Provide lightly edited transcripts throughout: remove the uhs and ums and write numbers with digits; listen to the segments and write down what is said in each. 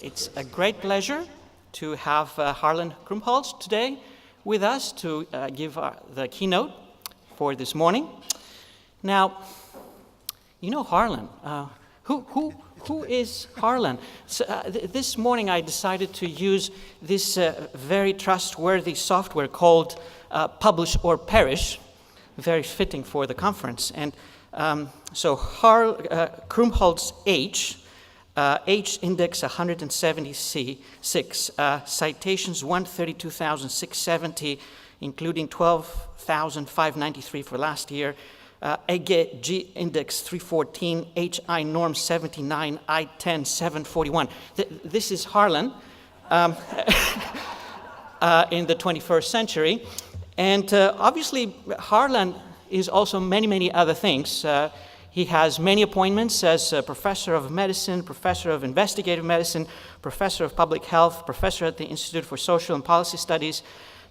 It's a great pleasure to have Harlan Krumholz today with us to give the keynote for this morning. Now, you know Harlan. Who is Harlan? So, this morning I decided to use this very trustworthy software called Publish or Perish, very fitting for the conference. And so Krumholz H index 176, citations 132,670, including 12,593 for last year. G index 314, HI norm 79, I10 741. This is Harlan in the 21st century. And obviously, Harlan is also many other things. He has many appointments as a professor of medicine, professor of investigative medicine, professor of public health, professor at the Institute for Social and Policy Studies,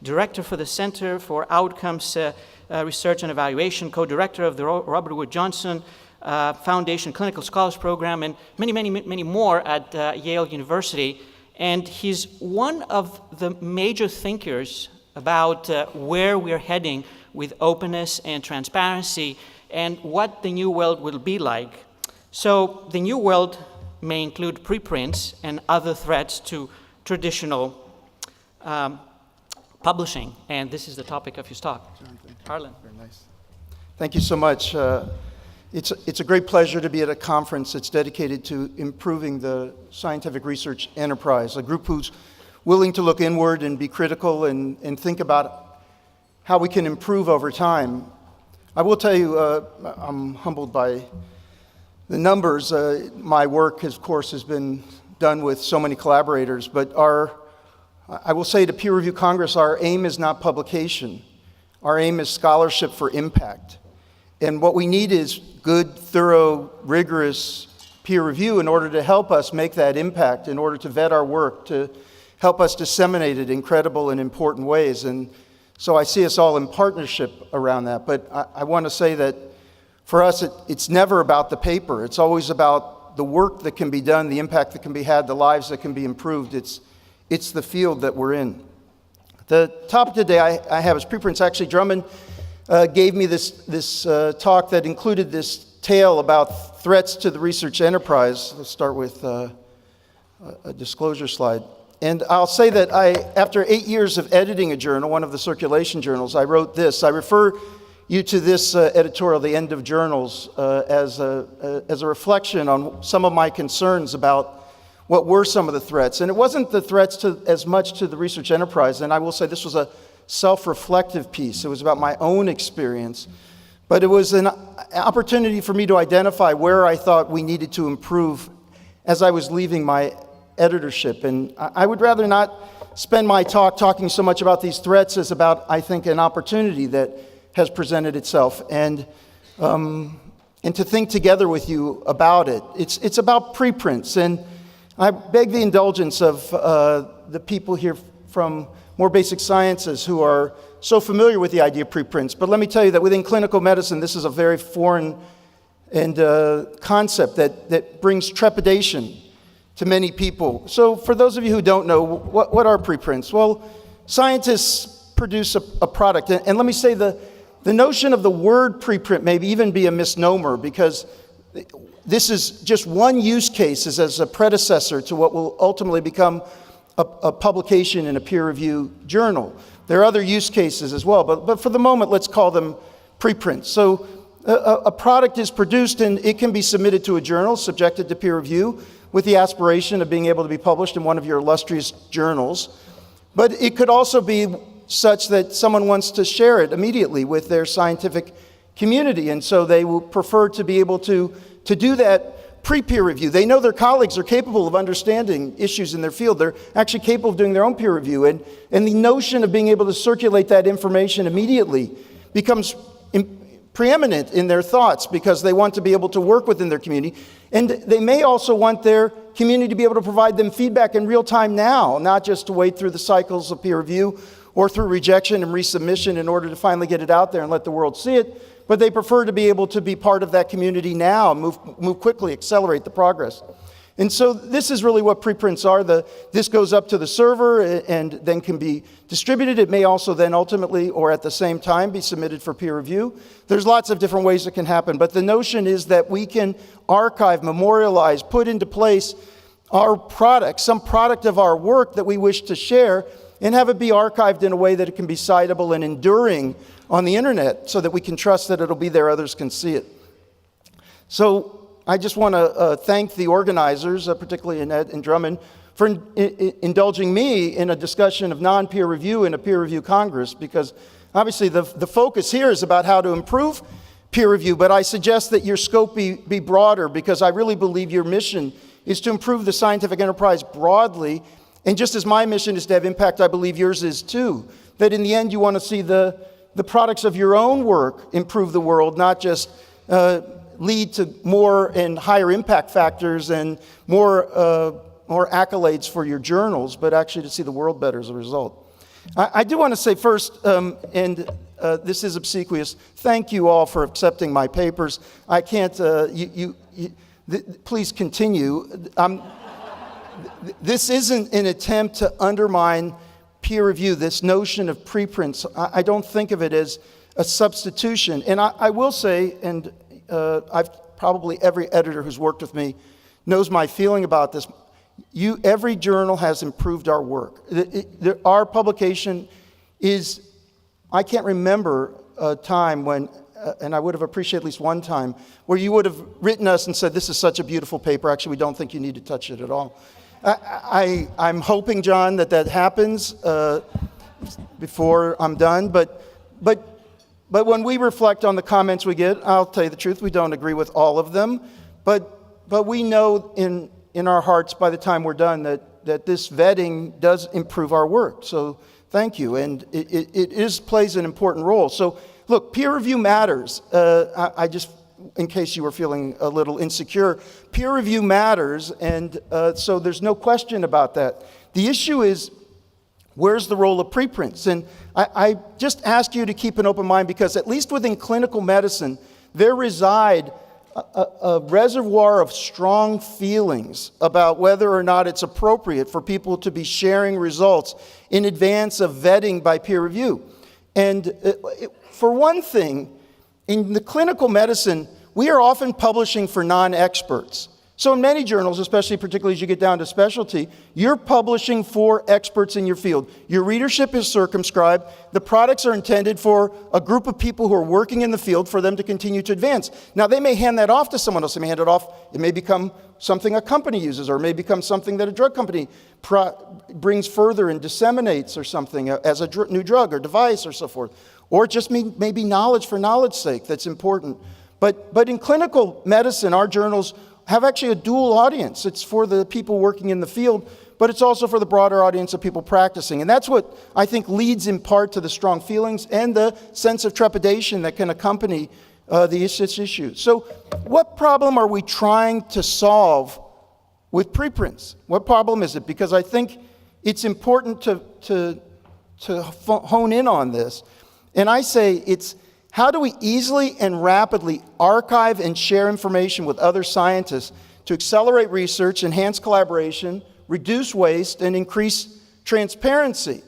director for the Center for Outcomes Research and Evaluation, co-director of the Robert Wood Johnson Foundation Clinical Scholars Program, and many more at Yale University. And he's one of the major thinkers about where we're heading with openness and transparency and what the new world will be like. So the new world may include preprints and other threats to traditional publishing. And this is the topic of his talk. Harlan. Very nice. Thank you so much. It's a great pleasure to be at a conference that's dedicated to improving the scientific research enterprise, a group who's willing to look inward and be critical and think about how we can improve over time. I will tell you, I'm humbled by the numbers. My work, of course, has been done with so many collaborators, but I will say to Peer Review Congress, our aim is not publication. Our aim is scholarship for impact. And what we need is good, thorough, rigorous peer review in order to help us make that impact, in order to vet our work, to help us disseminate it in credible and important ways. And so I see us all in partnership around that. But I want to say that for us, it's never about the paper. It's always about the work that can be done, the impact that can be had, the lives that can be improved. It's the field that we're in. The topic today I have is preprints. Actually, Drummond gave me this talk that included this tale about threats to the research enterprise. Let's start with a disclosure slide. And I'll say that after 8 years of editing a journal, one of the circulation journals, I wrote this. I refer you to this editorial, The End of Journals, as a reflection on some of my concerns about what were some of the threats. And it wasn't the threats as much to the research enterprise, and I will say this was a self-reflective piece. It was about my own experience. But it was an opportunity for me to identify where I thought we needed to improve as I was leaving my editorship. And I would rather not spend my talk talking so much about these threats as about, I think, an opportunity that has presented itself, and to think together with you about it. It's about preprints, and I beg the indulgence of the people here from more basic sciences who are so familiar with the idea of preprints. But let me tell you that within clinical medicine, this is a very foreign and concept that brings trepidation to many people. So for those of you who don't know, what are preprints? Well, scientists produce a product. And let me say the notion of the word preprint may even be a misnomer, because this is just one use case as a predecessor to what will ultimately become a publication in a peer-reviewed journal. There are other use cases as well, but for the moment, let's call them preprints. So a product is produced and it can be submitted to a journal, subjected to peer review, with the aspiration of being able to be published in one of your illustrious journals. But it could also be such that someone wants to share it immediately with their scientific community, and so they will prefer to be able to do that pre-peer review. They know their colleagues are capable of understanding issues in their field. They're actually capable of doing their own peer review, and the notion of being able to circulate that information immediately becomes preeminent in their thoughts, because they want to be able to work within their community. And they may also want their community to be able to provide them feedback in real time now, not just to wait through the cycles of peer review or through rejection and resubmission in order to finally get it out there and let the world see it. But they prefer to be able to be part of that community now, move quickly, accelerate the progress. And so this is really what preprints are. This goes up to the server and then can be distributed. It may also then ultimately, or at the same time, be submitted for peer review. There's lots of different ways it can happen, but the notion is that we can archive, memorialize, put into place our product, some product of our work that we wish to share, and have it be archived in a way that it can be citable and enduring on the internet so that we can trust that it'll be there, others can see it. So I just want to thank the organizers, particularly Annette and Drummond, for indulging me in a discussion of non-peer review in a peer review Congress, because obviously the focus here is about how to improve peer review, but I suggest that your scope be broader, because I really believe your mission is to improve the scientific enterprise broadly, and just as my mission is to have impact, I believe yours is too. That in the end you want to see the products of your own work improve the world, not just lead to more and higher impact factors and more accolades for your journals, but actually to see the world better as a result. I do want to say first, this is obsequious, thank you all for accepting my papers. I can't, please continue. This isn't an attempt to undermine peer review, this notion of preprints. I don't think of it as a substitution. And I will say, and I've probably every editor who's worked with me knows my feeling about this. Every journal has improved our work. Our publication is, I can't remember a time when, and I would have appreciated at least one time, where you would have written us and said, this is such a beautiful paper, actually we don't think you need to touch it at all. I'm hoping, John, that happens before I'm done, but when we reflect on the comments we get, I'll tell you the truth, we don't agree with all of them, but we know in our hearts by the time we're done that this vetting does improve our work. So thank you, and it plays an important role. So look, peer review matters. I just, in case you were feeling a little insecure, peer review matters, and so there's no question about that. The issue is, where's the role of preprints? And I just ask you to keep an open mind, because at least within clinical medicine, there reside a reservoir of strong feelings about whether or not it's appropriate for people to be sharing results in advance of vetting by peer review. And for one thing, in the clinical medicine, we are often publishing for non-experts. So in many journals, especially particularly as you get down to specialty, you're publishing for experts in your field. Your readership is circumscribed. The products are intended for a group of people who are working in the field for them to continue to advance. Now, they may hand that off to someone else. They may hand it off. It may become something a company uses, or it may become something that a drug company brings further and disseminates or something as a new drug or device or so forth. Or it just may be knowledge for knowledge's sake that's important. But in clinical medicine, our journals have actually a dual audience. It's for the people working in the field, but it's also for the broader audience of people practicing. And that's what I think leads in part to the strong feelings and the sense of trepidation that can accompany these issues. So what problem are we trying to solve with preprints? What problem is it? Because I think it's important to hone in on this. And I say it's, how do we easily and rapidly archive and share information with other scientists to accelerate research, enhance collaboration, reduce waste, and increase transparency?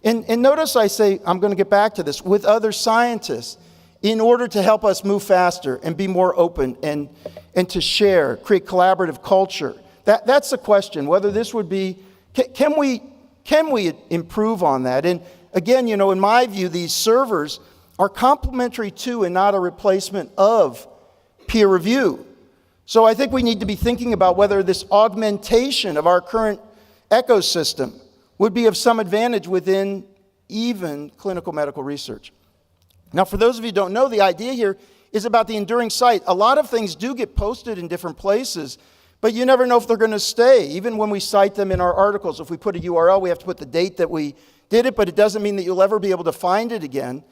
And notice I say, I'm going to get back to this, with other scientists, in order to help us move faster and be more open and to share, create collaborative culture. That's the question, whether this would be, can we improve on that? And again, in my view, these servers are complementary to and not a replacement of peer review. So I think we need to be thinking about whether this augmentation of our current ecosystem would be of some advantage within even clinical medical research. Now, for those of you who don't know, the idea here is about the enduring site. A lot of things do get posted in different places, but you never know if they're going to stay, even when we cite them in our articles. If we put a URL, we have to put the date that we did it, but it doesn't mean that you'll ever be able to find it again.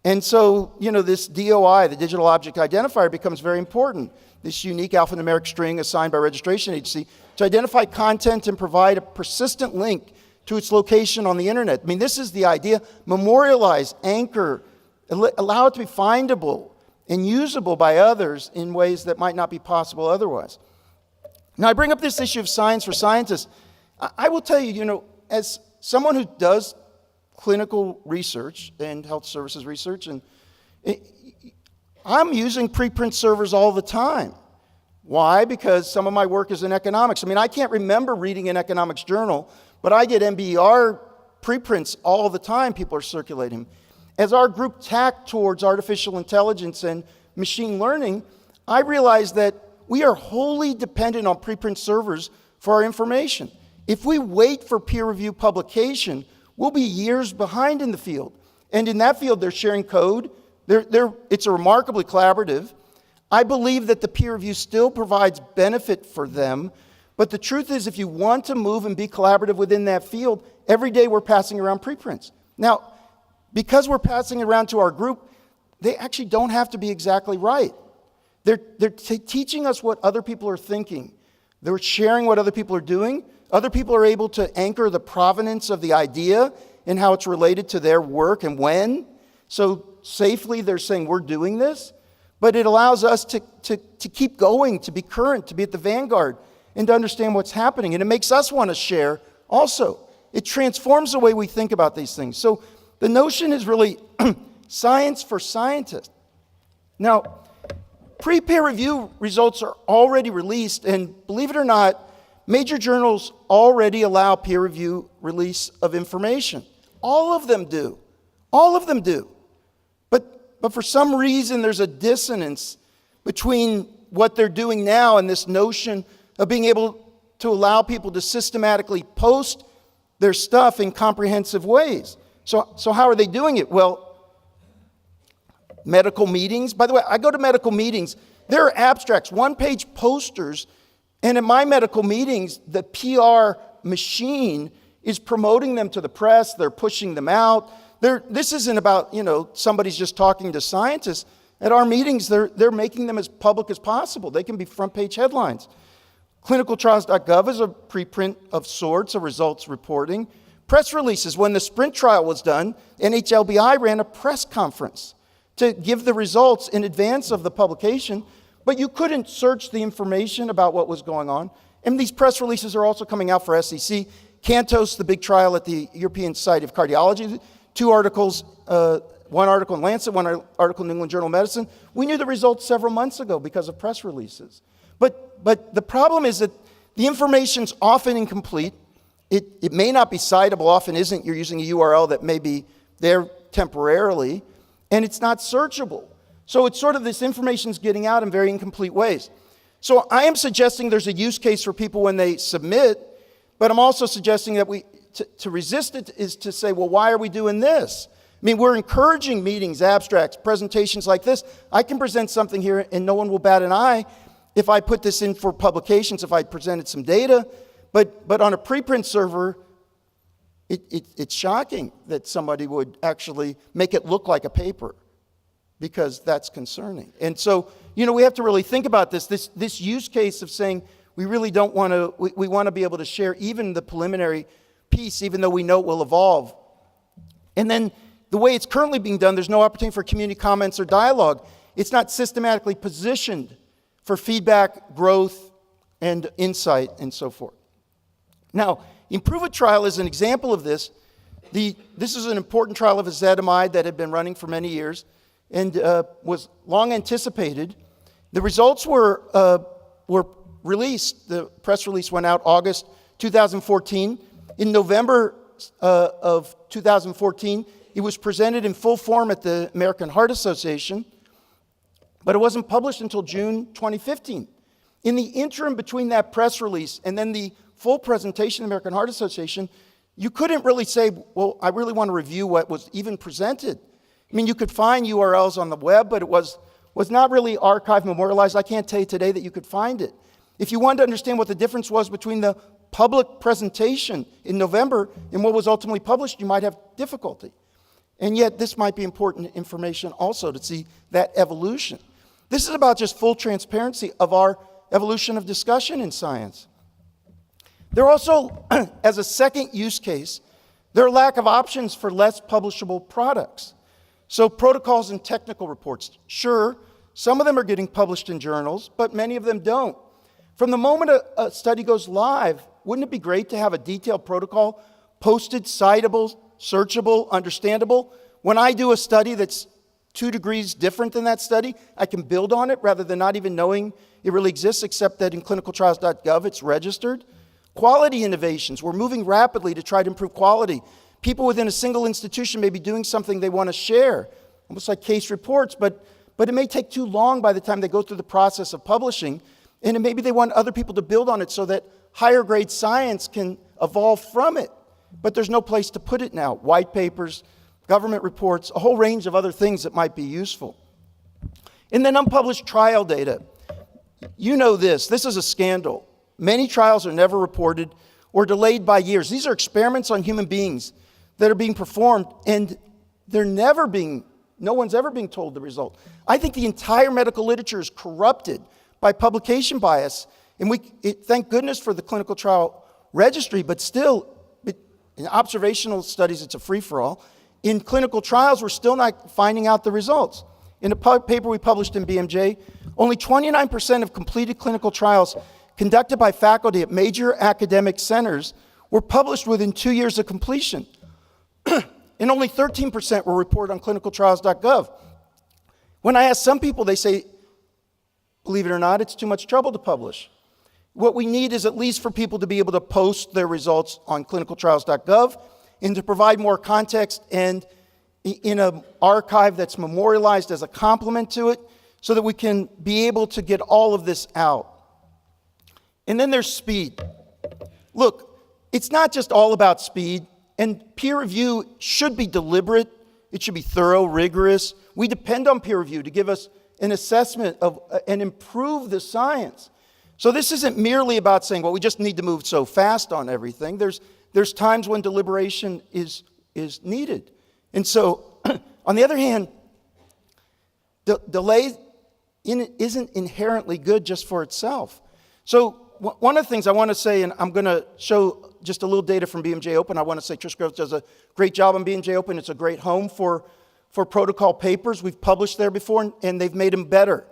And so, this DOI, the Digital Object Identifier, becomes very important. This unique alphanumeric string assigned by registration agency to identify content and provide a persistent link to its location on the internet. I mean, this is the idea. Memorialize, anchor, allow it to be findable and usable by others in ways that might not be possible otherwise. Now, I bring up this issue of science for scientists. I will tell you, as someone who does clinical research and health services research, and I'm using preprint servers all the time. Why? Because some of my work is in economics. I can't remember reading an economics journal, but I get MBR preprints all the time. People are circulating. As our group tacked towards artificial intelligence and machine learning, I realized that we are wholly dependent on preprint servers for our information. If we wait for peer-reviewed publication, we'll be years behind in the field. And in that field, they're sharing code. It's a remarkably collaborative. I believe that the peer review still provides benefit for them, but the truth is, if you want to move and be collaborative within that field, every day we're passing around preprints. Now, because we're passing it around to our group, they actually don't have to be exactly right. They're teaching us what other people are thinking. They're sharing what other people are doing. Other people are able to anchor the provenance of the idea and how it's related to their work and when. So safely they're saying, we're doing this. But it allows us to keep going, to be current, to be at the vanguard, and to understand what's happening. And it makes us want to share also. It transforms the way we think about these things. So the notion is really science for scientists. Now, pre-peer review results are already released, and believe it or not, major journals already allow peer review release of information. All of them do. All of them do. But for some reason, there's a dissonance between what they're doing now and this notion of being able to allow people to systematically post their stuff in comprehensive ways. So how are they doing it? Well, medical meetings. By the way, I go to medical meetings. There are abstracts, one-page posters, and in my medical meetings, the PR machine is promoting them to the press. They're pushing them out. This isn't about, somebody's just talking to scientists. At our meetings, they're making them as public as possible. They can be front-page headlines. ClinicalTrials.gov is a preprint of sorts, a results reporting. Press releases. When the sprint trial was done, NHLBI ran a press conference to give the results in advance of the publication, but you couldn't search the information about what was going on. And these press releases are also coming out for SEC. Cantos, the big trial at the European Society of Cardiology, 2 articles, one article in Lancet, one article in New England Journal of Medicine. We knew the results several months ago because of press releases. But the problem is that the information's often incomplete. It may not be citable, often isn't. You're using a URL that may be there temporarily, and it's not searchable. So it's sort of this information's getting out in very incomplete ways. So I am suggesting there's a use case for people when they submit, but I'm also suggesting that to resist it is to say, well, why are we doing this? We're encouraging meetings, abstracts, presentations like this. I can present something here and no one will bat an eye if I put this in for publications, if I presented some data. But on a preprint server, it's shocking that somebody would actually make it look like a paper, because that's concerning. And so, we have to really think about this use case of saying we really don't want to, we want to be able to share even the preliminary piece, even though we know it will evolve. And then the way it's currently being done, there's no opportunity for community comments or dialogue. It's not systematically positioned for feedback, growth, and insight, and so forth. Now, Improve-It trial is an example of this. This is an important trial of ezetimibe that had been running for many years and was long anticipated. The results were released. The press release went out August 2014. In November of 2014, it was presented in full form at the American Heart Association, but it wasn't published until June 2015. In the interim between that press release and then the full presentation of the American Heart Association, you couldn't really say, well, I really want to review what was even presented. You could find URLs on the web, but it was not really archived, memorialized. I can't tell you today that you could find it. If you wanted to understand what the difference was between the public presentation in November and what was ultimately published, you might have difficulty. And yet, this might be important information also to see that evolution. This is about just full transparency of our evolution of discussion in science. There are also, as a second use case, there are lack of options for less publishable products. So protocols and technical reports. Sure, some of them are getting published in journals, but many of them don't. From the moment a study goes live, wouldn't it be great to have a detailed protocol posted, citable, searchable, understandable? When I do a study that's 2 degrees different than that study, I can build on it rather than not even knowing it really exists, except that in clinicaltrials.gov it's registered. Quality innovations. We're moving rapidly to try to improve quality. People within a single institution may be doing something they want to share, almost like case reports, but it may take too long by the time they go through the process of publishing, and maybe they want other people to build on it so that higher grade science can evolve from it. But there's no place to put it now. White papers, government reports, a whole range of other things that might be useful. And then unpublished trial data. You know this is a scandal. Many trials are never reported or delayed by years. These are experiments on human beings that are being performed, and no one's ever being told the result. I think the entire medical literature is corrupted by publication bias, and thank goodness for the clinical trial registry, but still, in observational studies, it's a free-for-all. In clinical trials, we're still not finding out the results. In a paper we published in BMJ, only 29% of completed clinical trials conducted by faculty at major academic centers were published within 2 years of completion. And only 13% were reported on clinicaltrials.gov. When I ask some people, they say, believe it or not, it's too much trouble to publish. What we need is at least for people to be able to post their results on clinicaltrials.gov and to provide more context and in an archive that's memorialized as a complement to it so that we can be able to get all of this out. And then there's speed. Look, it's not just all about speed, and peer review should be deliberate. It should be thorough, rigorous. We depend on peer review to give us an assessment of and improve the science. So this isn't merely about saying, well, we just need to move so fast on everything. There's times when deliberation is needed. And so, on the other hand, delay isn't inherently good just for itself. So one of the things I want to say, and I'm going to show just a little data from BMJ Open. I want to say Trish Groves does a great job on BMJ Open. It's a great home for protocol papers. We've published there before, and they've made them better.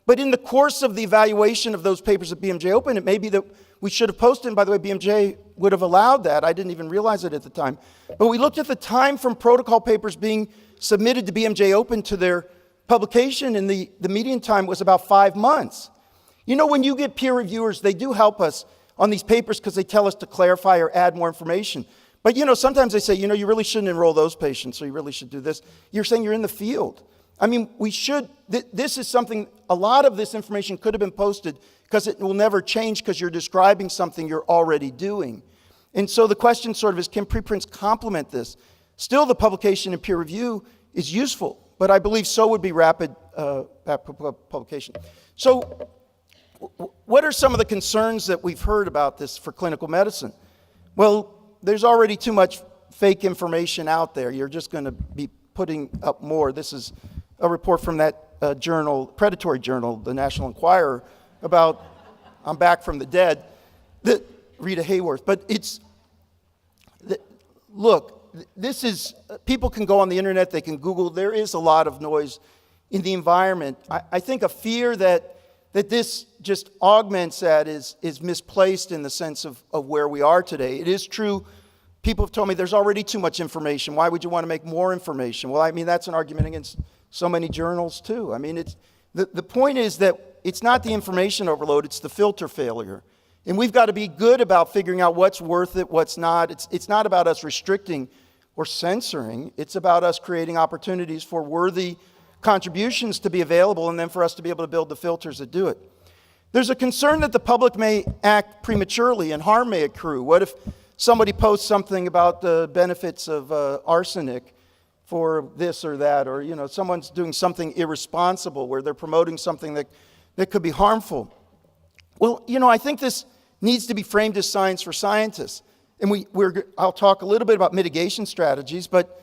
But in the course of the evaluation of those papers at BMJ Open, it may be that we should have posted, and by the way, BMJ would have allowed that. I didn't even realize it at the time. But we looked at the time from protocol papers being submitted to BMJ Open to their publication, and the median time was about 5 months. You know, when you get peer reviewers, they do help us on these papers because they tell us to clarify or add more information. But, you know, sometimes they say, you know, you really shouldn't enroll those patients, so you really should do this. You're saying you're in the field. I mean, we should, this is something, a lot of this information could have been posted because it will never change because you're describing something you're already doing. And so the question sort of is, can preprints complement this? Still, the publication and peer review is useful, but I believe so would be rapid publication. So what are some of the concerns that we've heard about this for clinical medicine? Well, there's already too much fake information out there. You're just going to be putting up more. This is a report from that journal, predatory journal, the National Enquirer, about I'm back from the dead, Rita Hayworth. But look, this is, people can go on the internet, they can Google, there is a lot of noise in the environment. I think a fear that this just augments that is misplaced in the sense of where we are today. It is true, people have told me there's already too much information. Why would you want to make more information? Well, I mean, that's an argument against so many journals too. I mean, the point is that it's not the information overload, it's the filter failure. And we've got to be good about figuring out what's worth it, what's not. It's not about us restricting or censoring. It's about us creating opportunities for worthy contributions to be available and then for us to be able to build the filters that do it. There's a concern that the public may act prematurely and harm may accrue. What if somebody posts something about the benefits of arsenic for this or that, or you know, someone's doing something irresponsible where they're promoting something that could be harmful? Well, you know, I think this needs to be framed as science for scientists. And I'll talk a little bit about mitigation strategies, but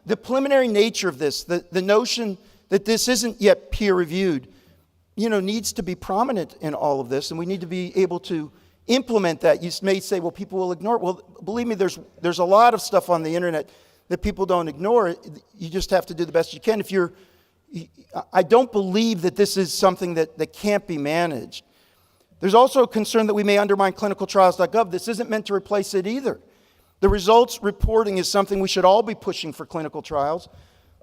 the preliminary nature of this, the notion that this isn't yet peer-reviewed, you know, needs to be prominent in all of this, and we need to be able to implement that. You may say, well, people will ignore it. Well, believe me, there's a lot of stuff on the internet that people don't ignore. You just have to do the best you can. I don't believe that this is something that can't be managed. There's also a concern that we may undermine clinicaltrials.gov. This isn't meant to replace it either. The results reporting is something we should all be pushing for clinical trials.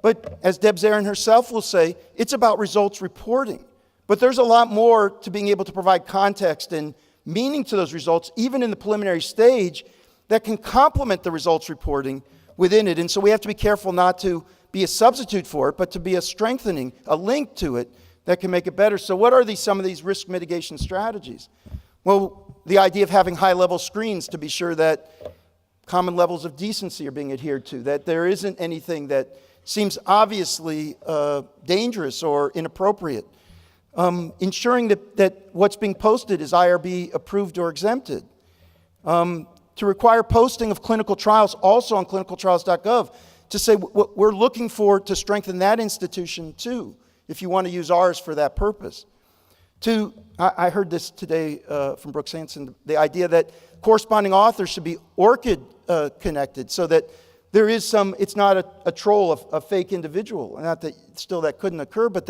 But as Deb Zarin herself will say, it's about results reporting. But there's a lot more to being able to provide context and meaning to those results, even in the preliminary stage, that can complement the results reporting within it. And so we have to be careful not to be a substitute for it, but to be a strengthening, a link to it that can make it better. So what are some of these risk mitigation strategies? Well, the idea of having high-level screens to be sure that common levels of decency are being adhered to, that there isn't anything that seems obviously dangerous or inappropriate. Ensuring that what's being posted is IRB approved or exempted. To require posting of clinical trials also on clinicaltrials.gov to say what we're looking for to strengthen that institution too, if you want to use ours for that purpose. I heard this today from Brooks Hansen, the idea that corresponding authors should be ORCID connected so that there is it's not a troll, a fake individual. Not that still that couldn't occur, but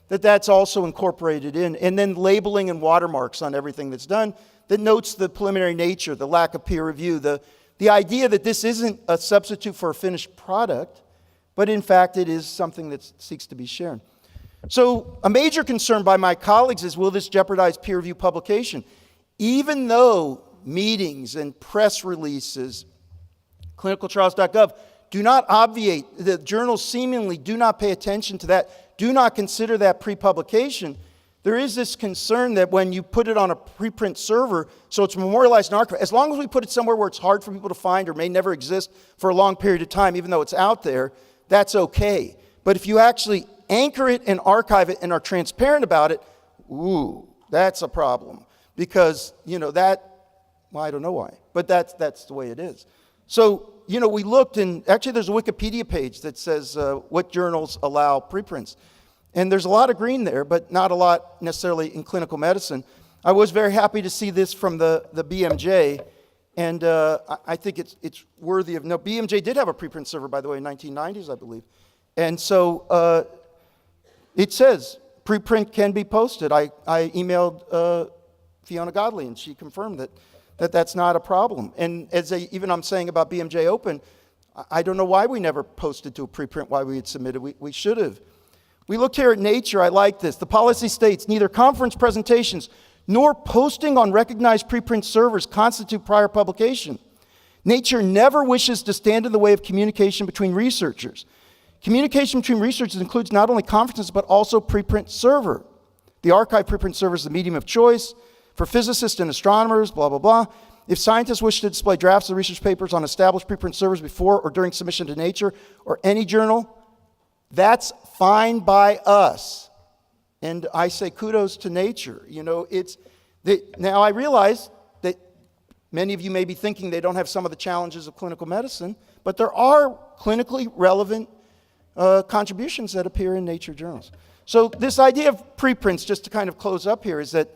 that's also incorporated in. And then labeling and watermarks on everything that's done that notes the preliminary nature, the lack of peer review, the idea that this isn't a substitute for a finished product, but in fact it is something that seeks to be shared. So a major concern by my colleagues is, will this jeopardize peer review publication? Even though meetings and press releases, clinicaltrials.gov, do not obviate, the journals seemingly do not pay attention to that, do not consider that pre-publication, there is this concern that when you put it on a preprint server, so it's memorialized and archived, as long as we put it somewhere where it's hard for people to find or may never exist for a long period of time, even though it's out there, that's okay. But if you actually anchor it and archive it and are transparent about it, ooh, that's a problem. Because, well, I don't know why, but that's the way it is. So, we looked, and actually there's a Wikipedia page that says what journals allow preprints. And there's a lot of green there, but not a lot necessarily in clinical medicine. I was very happy to see this from the BMJ, and I think it's worthy of note. BMJ did have a preprint server, by the way, in 1990s, I believe. And so it says preprint can be posted. I emailed Fiona Godley, and she confirmed that's not a problem. And even I'm saying about BMJ Open, I don't know why we never posted to a preprint, why we had submitted. We should have. We looked here at Nature. I like this. The policy states, neither conference presentations nor posting on recognized preprint servers constitute prior publication. Nature never wishes to stand in the way of communication between researchers. Communication between researchers includes not only conferences, but also preprint server. The archive preprint server is the medium of choice for physicists and astronomers, blah, blah, blah. If scientists wish to display drafts of research papers on established preprint servers before or during submission to Nature or any journal, that's fine by us. And I say kudos to Nature. Now I realize that many of you may be thinking they don't have some of the challenges of clinical medicine, but there are clinically relevant contributions that appear in Nature journals. So this idea of preprints, just to kind of close up here, is that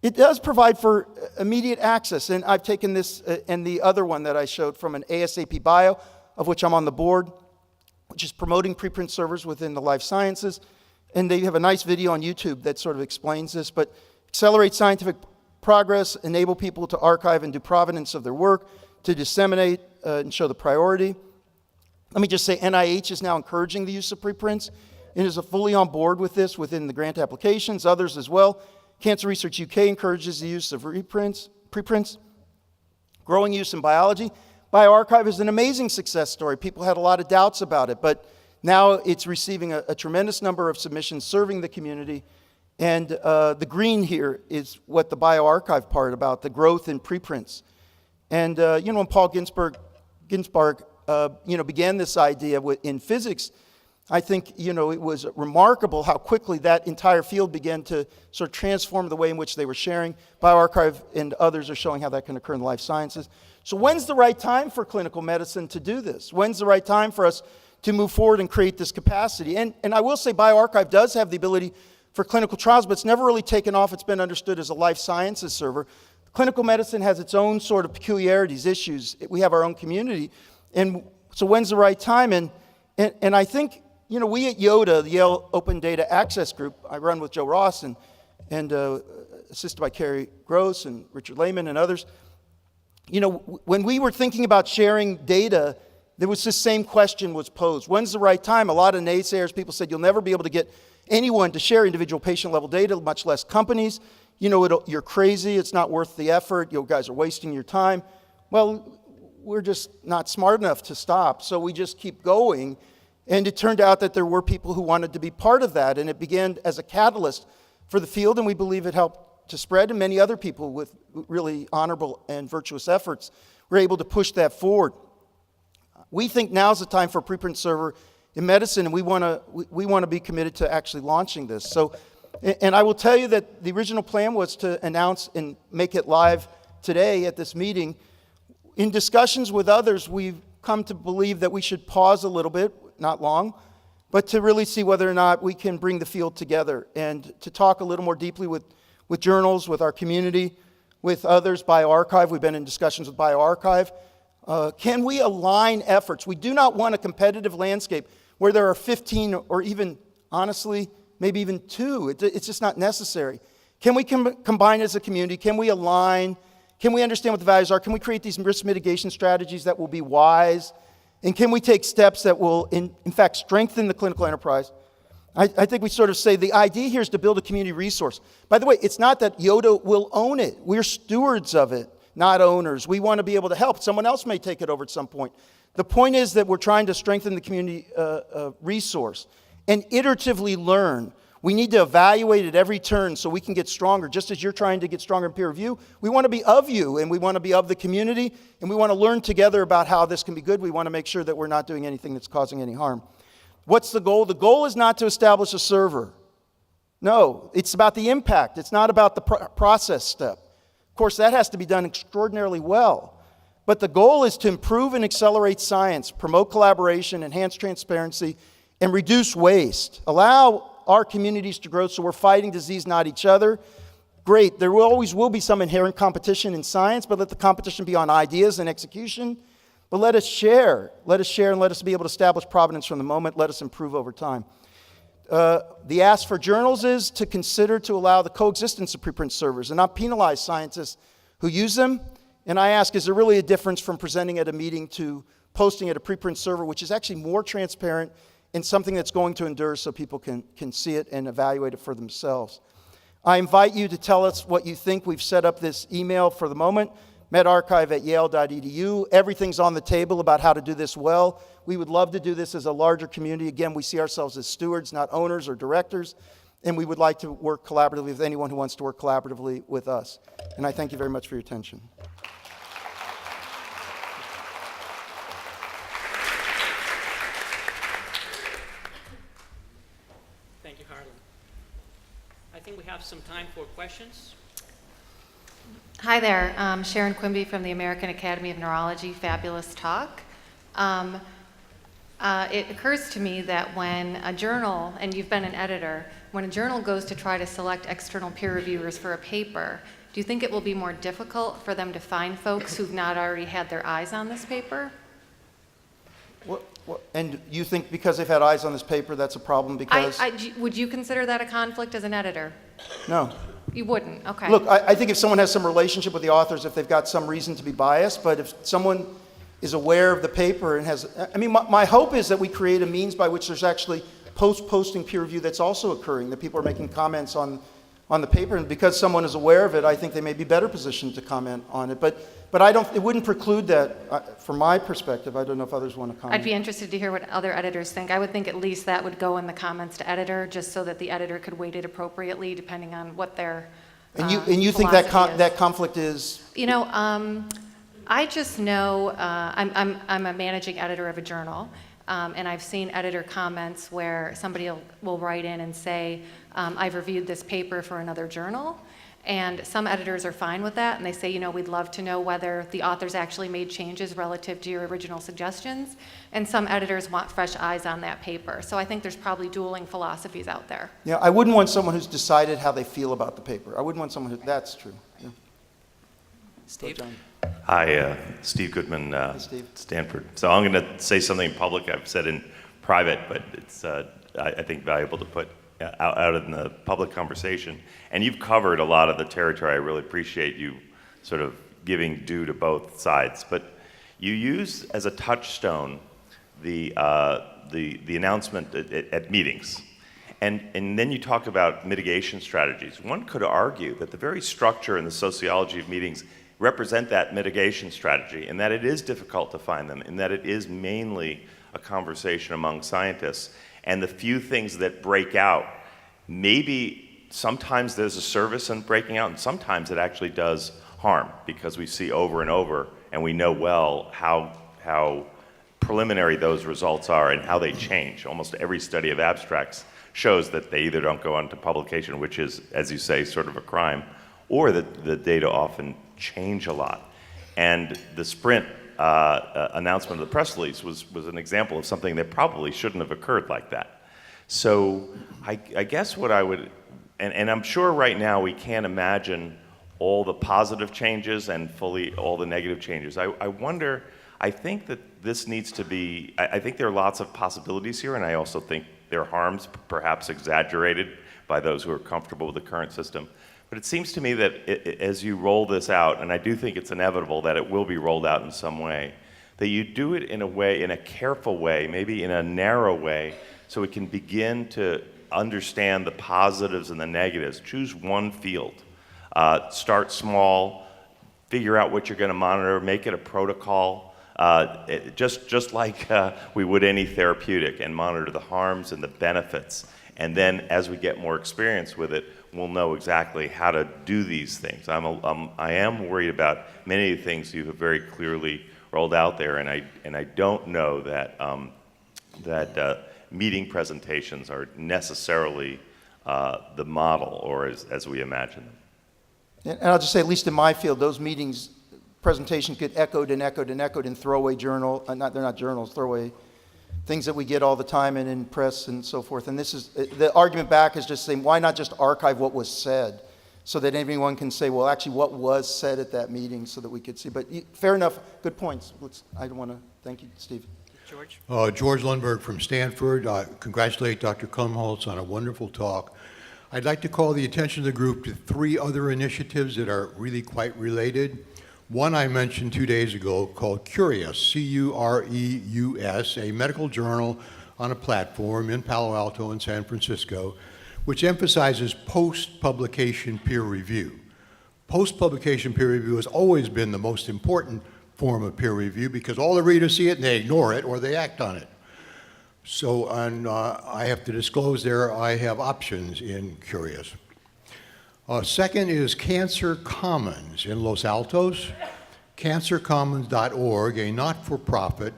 it does provide for immediate access. And I've taken this and the other one that I showed from an ASAP Bio, of which I'm on the board, which is promoting preprint servers within the life sciences. And they have a nice video on YouTube that sort of explains this. But accelerate scientific progress, enable people to archive and do provenance of their work, to disseminate and show the priority. Let me just say NIH is now encouraging the use of preprints and is fully on board with this within the grant applications, others as well. Cancer Research UK encourages the use of preprints. Growing use in biology. BioArchive is an amazing success story. People had a lot of doubts about it, but now it's receiving a tremendous number of submissions serving the community. And the green here is what the BioArchive part about, the growth in preprints. And when Paul Ginsberg began this idea in physics, I think, it was remarkable how quickly that entire field began to sort of transform the way in which they were sharing. BioArchive and others are showing how that can occur in life sciences. So when's the right time for clinical medicine to do this? When's the right time for us to move forward and create this capacity? And I will say BioArchive does have the ability for clinical trials, but it's never really taken off. It's been understood as a life sciences server. Clinical medicine has its own sort of peculiarities, issues. We have our own community. And so when's the right time? And I think, we at YODA, the Yale Open Data Access Group, I run with Joe Ross, and and assisted by Carrie Gross and Richard Lehman and others. You know, when we were thinking about sharing data, there was this same question was posed. When's the right time? A lot of naysayers, people said you'll never be able to get anyone to share individual patient level data, much less companies. You know, you're crazy, it's not worth the effort, you guys are wasting your time. Well, we're just not smart enough to stop, so we just keep going. And it turned out that there were people who wanted to be part of that, and it began as a catalyst for the field, and we believe it helped to spread, and many other people with really honorable and virtuous efforts were able to push that forward. We think now's the time for a preprint server in medicine, and we want to be committed to actually launching this. So, and I will tell you that the original plan was to announce and make it live today at this meeting. In discussions with others, we've come to believe that we should pause a little bit, not long, but to really see whether or not we can bring the field together and to talk a little more deeply with journals, with our community, with others, BioArchive. We've been in discussions with BioArchive. Can we align efforts? We do not want a competitive landscape where there are 15 or even, honestly, maybe even 2. It's just not necessary. Can we combine as a community? Can we align? Can we understand what the values are? Can we create these risk mitigation strategies that will be wise? And can we take steps that will, in fact, strengthen the clinical enterprise? I think we sort of say the idea here is to build a community resource. By the way, it's not that Yoda will own it. We're stewards of it, not owners. We want to be able to help. Someone else may take it over at some point. The point is that we're trying to strengthen the community resource and iteratively learn. We need to evaluate at every turn so we can get stronger. Just as you're trying to get stronger in peer review, we want to be of you, and we want to be of the community, and we want to learn together about how this can be good. We want to make sure that we're not doing anything that's causing any harm. What's the goal? The goal is not to establish a server. No, it's about the impact. It's not about the process step. Of course, that has to be done extraordinarily well. But the goal is to improve and accelerate science, promote collaboration, enhance transparency, and reduce waste. Allow our communities to grow so we're fighting disease, not each other. Great, there always will be some inherent competition in science, but let the competition be on ideas and execution. But let us share and let us be able to establish provenance from the moment. Let us improve over time. The ask for journals is to consider to allow the coexistence of preprint servers and not penalize scientists who use them. And I ask, is there really a difference from presenting at a meeting to posting at a preprint server, which is actually more transparent and something that's going to endure so people can see it and evaluate it for themselves. I invite you to tell us what you think. We've set up this email for the moment, medarchive@yale.edu. Everything's on the table about how to do this well. We would love to do this as a larger community. Again, we see ourselves as stewards, not owners or directors, and we would like to work collaboratively with anyone who wants to work collaboratively with us. And I thank you very much for your attention. Thank you, Harlan. I think we have some time for questions. Hi there, Sharon Quimby from the American Academy of Neurology. Fabulous talk. It occurs to me that when a journal, and you've been an editor, when a journal goes to try to select external peer reviewers for a paper, do you think it will be more difficult for them to find folks who've not already had their eyes on this paper? And you think because they've had eyes on this paper, that's a problem because? Would you consider that a conflict as an editor? No. You wouldn't, okay. Look, I think if someone has some relationship with the authors, if they've got some reason to be biased, but if someone is aware of the paper and has, I mean, my hope is that we create a means by which there's actually post-posting peer review that's also occurring, that people are making comments on the paper, and because someone is aware of it, I think they may be better positioned to comment on it. But I don't, it wouldn't preclude that, from my perspective. I don't know if others want to comment. I'd be interested to hear what other editors think. I would think at least that would go in the comments to editor, just so that the editor could weight it appropriately depending on what their And you think that that conflict is? You know, I just know I'm a managing editor of a journal, and I've seen editor comments where somebody will write in and say, I've reviewed this paper for another journal. And some editors are fine with that, and they say, you know, we'd love to know whether the authors actually made changes relative to your original suggestions. And some editors want fresh eyes on that paper. So I think there's probably dueling philosophies out there. Yeah, I wouldn't want someone who's decided how they feel about the paper. I wouldn't want someone who, that's true. Yeah. Steve? Hi, Steve Goodman, Steve. Stanford. So I'm going to say something in public I've said in private, but it's, I think, valuable to put out in the public conversation. And you've covered a lot of the territory. I really appreciate you sort of giving due to both sides. But you use as a touchstone the announcement at meetings. And then you talk about mitigation strategies. One could argue that the very structure and the sociology of meetings represent that mitigation strategy, and that it is difficult to find them, and that it is mainly a conversation among scientists. And the few things that break out, maybe sometimes there's a service in breaking out, and sometimes it actually does harm, because we see over and over, and we know well how preliminary those results are and how they change. Almost every study of abstracts shows that they either don't go on to publication, which is, as you say, sort of a crime, or that the data often change a lot. And the Sprint announcement of the press release was an example of something that probably shouldn't have occurred like that. So I guess what I would, and I'm sure right now we can't imagine all the positive changes and fully all the negative changes. I wonder, I think that this needs to be, I think there are lots of possibilities here, and I also think there are harms perhaps exaggerated by those who are comfortable with the current system. But it seems to me that as you roll this out, and I do think it's inevitable that it will be rolled out in some way, that you do it in a way, in a careful way, maybe in a narrow way, so we can begin to understand the positives and the negatives. Choose one field. Start small, figure out what you're going to monitor, make it a protocol, just like we would any therapeutic, and monitor the harms and the benefits. And then as we get more experience with it, we'll know exactly how to do these things. I am worried about many of the things you have very clearly rolled out there, and I don't know that meeting presentations are necessarily the model, or as we imagine them. And I'll just say, at least in my field, those meetings, presentations get echoed and echoed and echoed in throwaway journal, they're not journals, throwaway things that we get all the time and in press and so forth. And this is, the argument back is just saying, why not just archive what was said, so that anyone can say, well, actually, what was said at that meeting, so that we could see. But fair enough, good points. I want to thank you, Steve. George? George Lundberg from Stanford. Congratulate Dr. Krumholz on a wonderful talk. I'd like to call the attention of the group to 3 other initiatives that are really quite related. One I mentioned 2 days ago called Cureus, C-U-R-E-U-S, a medical journal on a platform in Palo Alto and San Francisco, which emphasizes post-publication peer review. Post-publication peer review has always been the most important form of peer review, because all the readers see it and they ignore it or they act on it. So I have to disclose there, I have options in Cureus. Second is Cancer Commons in Los Altos. cancercommons.org, a not-for-profit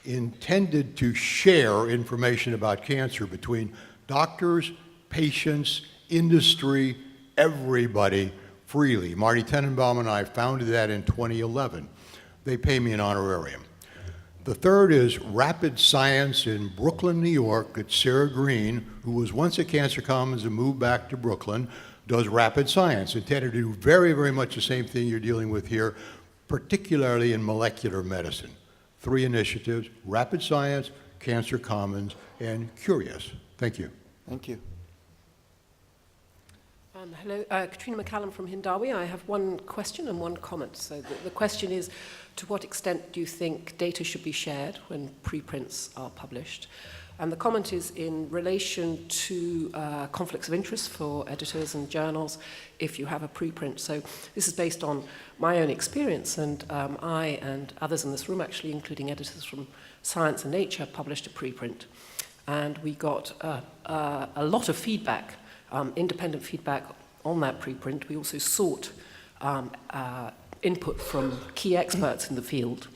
intended to share information about cancer between doctors, patients, industry, everybody freely. Marty Tenenbaum and I founded that in 2011. They pay me an honorarium. The third is Rapid Science in Brooklyn, New York. It's Sarah Green, who was once at Cancer Commons and moved back to Brooklyn, does rapid science, intended to do very, very much the same thing you're dealing with here, particularly in molecular medicine. 3 initiatives: Rapid Science, Cancer Commons, and Cureus. Thank you. Thank you. Hello, Katrina McCallum from Hindawi. I have one question and one comment. So the question is, to what extent do you think data should be shared when preprints are published? And the comment is in relation to conflicts of interest for editors and journals if you have a preprint. So this is based on my own experience, and I and others in this room, actually, including editors from Science and Nature, published a preprint. And we got a lot of feedback, independent feedback on that preprint. We also sought input from key experts in the field,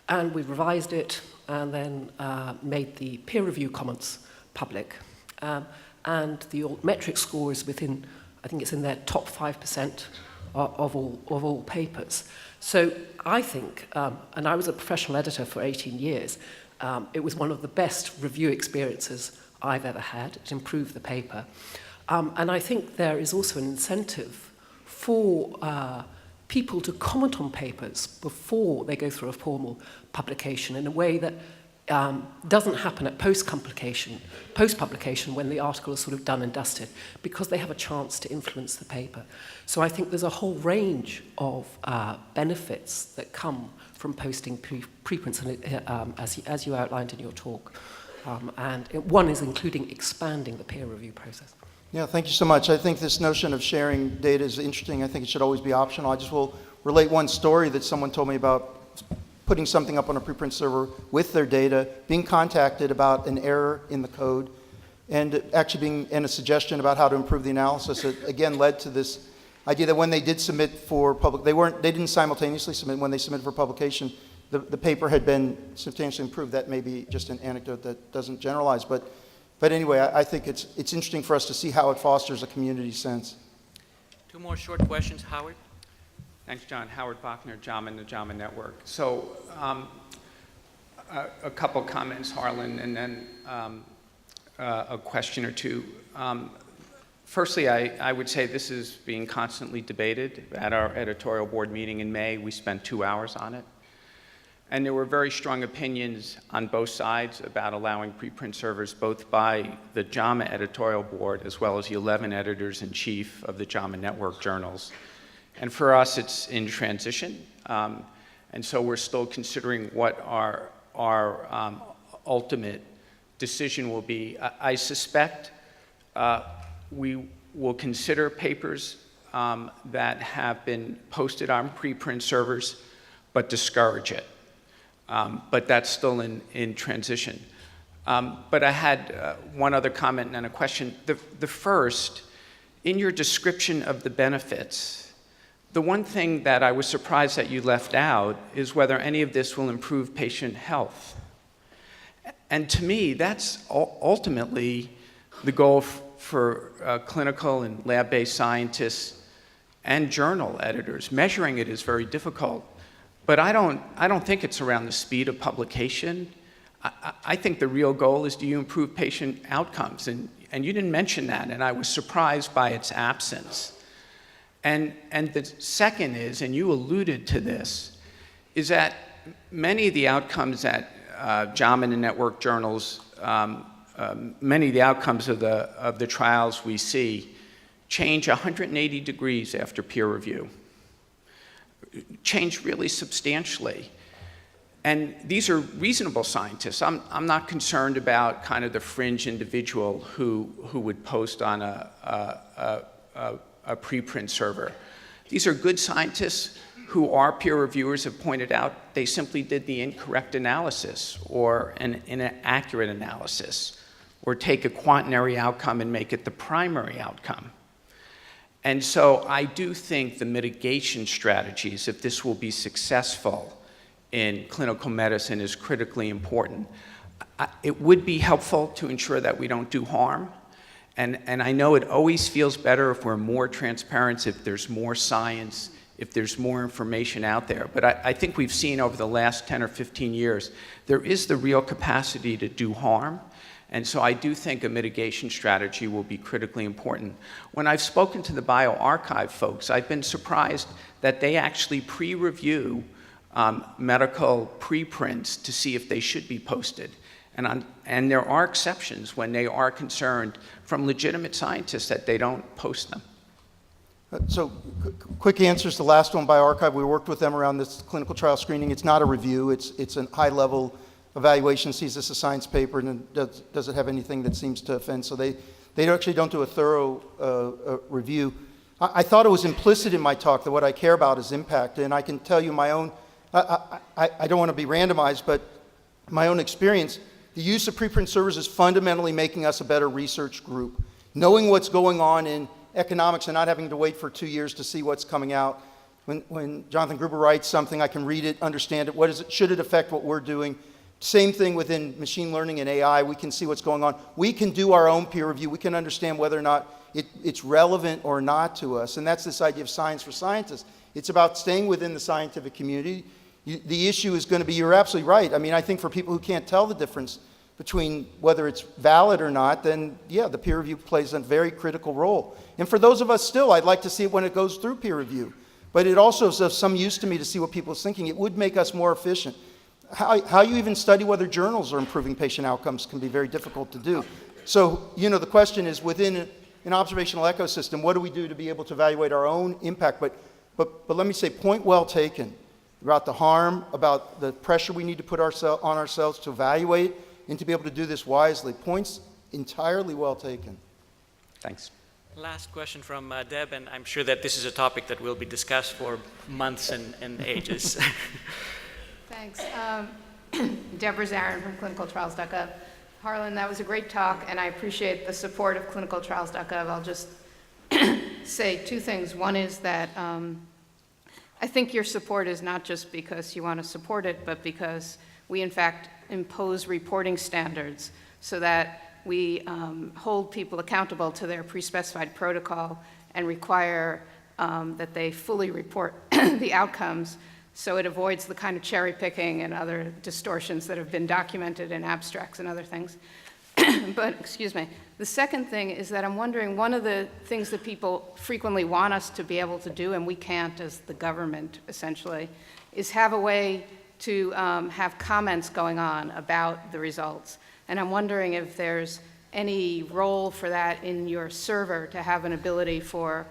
and we revised it and then made the peer review comments public. And the altmetric score is within, I think it's in their top 5% of all papers. So I think, and I was a professional editor for 18 years, it was one of the best review experiences I've ever had. It improved the paper. And I think there is also an incentive for people to comment on papers before they go through a formal publication in a way that doesn't happen at post-publication when the article is sort of done and dusted, because they have a chance to influence the paper. So I think there's a whole range of benefits that come from posting preprints, as you outlined in your talk. And one is including expanding the peer review process. Yeah, thank you so much. I think this notion of sharing data is interesting. I think it should always be optional. I just will relate one story that someone told me about putting something up on a preprint server with their data, being contacted about an error in the code, and actually being in a suggestion about how to improve the analysis. It again led to this idea that when they did submit for they didn't simultaneously submit. When they submitted for publication, the paper had been substantially improved. That may be just an anecdote that doesn't generalize, but anyway, I think it's interesting for us to see how it fosters a community sense. Two more short questions, Howard. Thanks, John. Howard Bachner, Jama and the Jama Network. So a couple comments, Harlan, and then a question or two. Firstly, I would say this is being constantly debated. At our editorial board meeting in May, we spent 2 hours on it. And there were very strong opinions on both sides about allowing preprint servers, both by the JAMA editorial board as well as the 11 editors-in-chief of the JAMA Network journals. And for us, it's in transition. And so we're still considering what our ultimate decision will be. I suspect we will consider papers that have been posted on preprint servers, but discourage it. But that's still in transition. But I had one other comment and a question. The first, in your description of the benefits, the one thing that I was surprised that you left out is whether any of this will improve patient health. And to me, that's ultimately the goal for clinical and lab-based scientists and journal editors. Measuring it is very difficult. But I don't think it's around the speed of publication. I think the real goal is, do you improve patient outcomes? And you didn't mention that, and I was surprised by its absence. And the second is, and you alluded to this, is that many of the outcomes that JAMA and Network journals, many of the outcomes of the trials we see change 180 degrees after peer review. Change really substantially. And these are reasonable scientists. I'm not concerned about kind of the fringe individual who would post on a preprint server. These are good scientists who our peer reviewers have pointed out they simply did the incorrect analysis or an inaccurate analysis, or take a quaternary outcome and make it the primary outcome. And so I do think the mitigation strategies, if this will be successful in clinical medicine, is critically important. It would be helpful to ensure that we don't do harm. And I know it always feels better if we're more transparent, if there's more science, if there's more information out there. But I think we've seen over the last 10 or 15 years, there is the real capacity to do harm. And so I do think a mitigation strategy will be critically important. When I've spoken to the BioArchive folks, I've been surprised that they actually pre-review medical preprints to see if they should be posted. And there are exceptions when they are concerned from legitimate scientists that they don't post them. So quick answers. The last one, BioArchive, we worked with them around this clinical trial screening. It's not a review. It's a high-level evaluation, sees this a science paper, and does it have anything that seems to offend. So they actually don't do a thorough review. I thought it was implicit in my talk that what I care about is impact. And I can tell you my own, I don't want to be randomized, but my own experience, the use of preprint servers is fundamentally making us a better research group. Knowing what's going on in economics and not having to wait for 2 years to see what's coming out. When Jonathan Gruber writes something, I can read it, understand it. What is it? Should it affect what we're doing? Same thing within machine learning and AI. We can see what's going on. We can do our own peer review. We can understand whether or not it's relevant or not to us. And that's this idea of science for scientists. It's about staying within the scientific community. The issue is going to be, you're absolutely right. I mean, I think for people who can't tell the difference between whether it's valid or not, then yeah, the peer review plays a very critical role. And for those of us still, I'd like to see it when it goes through peer review. But it also is of some use to me to see what people are thinking. It would make us more efficient. how you even study whether journals are improving patient outcomes can be very difficult to do. So, the question is, within an observational ecosystem, what do we do to be able to evaluate our own impact? But let me say, point well taken about the harm, about the pressure we need to put on ourselves to evaluate and to be able to do this wisely. Points entirely well taken. Thanks. Last question from Deb, and I'm sure that this is a topic that will be discussed for months and ages. Thanks. Deborah Zarin from clinicaltrials.gov. Harlan, that was a great talk, and I appreciate the support of clinicaltrials.gov. I'll just say two things. One is that I think your support is not just because you want to support it, but because we, in fact, impose reporting standards so that we hold people accountable to their pre-specified protocol and require that they fully report the outcomes, so it avoids the kind of cherry picking and other distortions that have been documented in abstracts and other things. But, excuse me, the second thing is that I'm wondering, one of the things that people frequently want us to be able to do, and we can't as the government essentially, is have a way to have comments going on about the results. And I'm wondering if there's any role for that in your server to have an ability for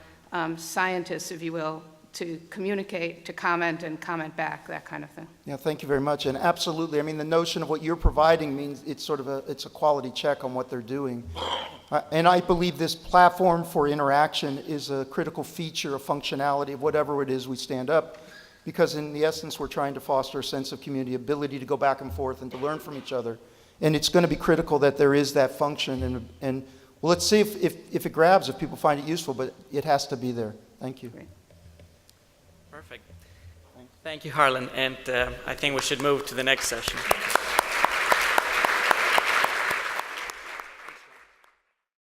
scientists, if you will, to communicate, to comment, and comment back, that kind of thing. Yeah, thank you very much. And absolutely, I mean, the notion of what you're providing means it's sort of it's a quality check on what they're doing. And I believe this platform for interaction is a critical feature of functionality of whatever it is we stand up, because in the essence, we're trying to foster a sense of community, ability to go back and forth and to learn from each other. And it's going to be critical that there is that function. And well, let's see if it grabs, if people find it useful, but it has to be there. Thank you. Great. Perfect. Thank you, Harlan. And I think we should move to the next session.